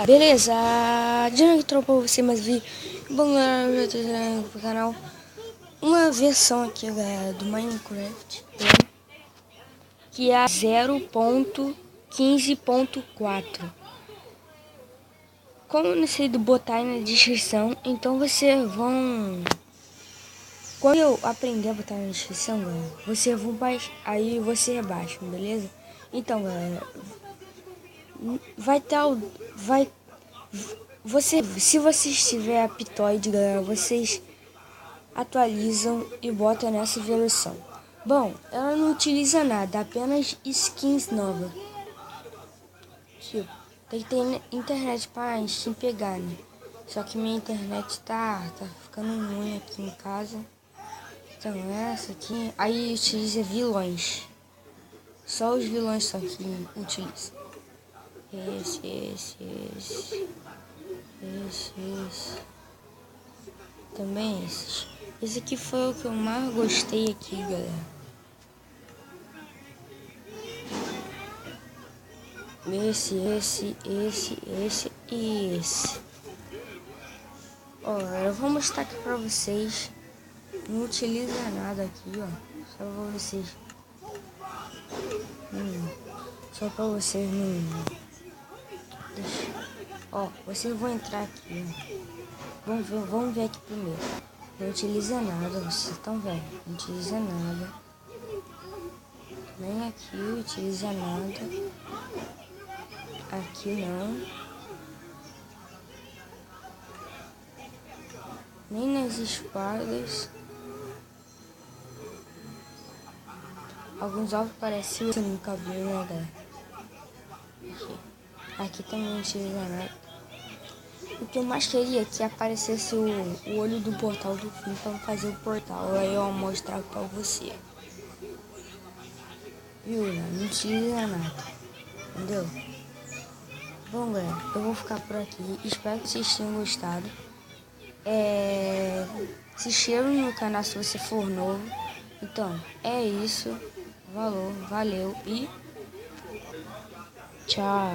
Beleza, dizendo que trocou você mais vi. Bom, galera, eu tô trazendo pro canal uma versão aqui, galera, do Minecraft, que é a 0.15.4. Como eu não sei do botar aí na descrição, então vocês vão... Quando eu aprender a botar na descrição, galera, vocês vão baixar, aí você baixa, beleza? Então, galera, vai estar se vocês tiver Aptoide, galera, vocês atualizam e botam nessa versão. Bom, ela não utiliza nada, apenas skins novas. Tipo, tem que ter internet para Steam pegar, né? Só que minha internet tá ficando ruim aqui em casa. Então essa aqui, aí utiliza vilões. Só os vilões só que utilizam. Esse. Também esses. Esse aqui foi o que eu mais gostei aqui, galera. Esse e esse. Ó, eu vou mostrar aqui pra vocês. Não utiliza nada aqui, ó. Só pra vocês. Só pra vocês não... Ó, vocês vão entrar aqui, ó. Vamos ver aqui primeiro. Não utiliza nada, vocês estão vendo. Não utiliza nada. Nem aqui utiliza nada. Aqui não. Nem nas espadas. Alguns ovos parecem que você nunca viu, né, galera? Aqui também não utiliza nada. O que eu mais queria é que aparecesse o olho do portal do fim para fazer o portal. Aí eu vou mostrar para você. Viu, né? Não utiliza nada. Entendeu? Bom, galera, eu vou ficar por aqui. Espero que vocês tenham gostado. Se inscreva no canal se você for novo. Então, é isso. Valeu e tchau.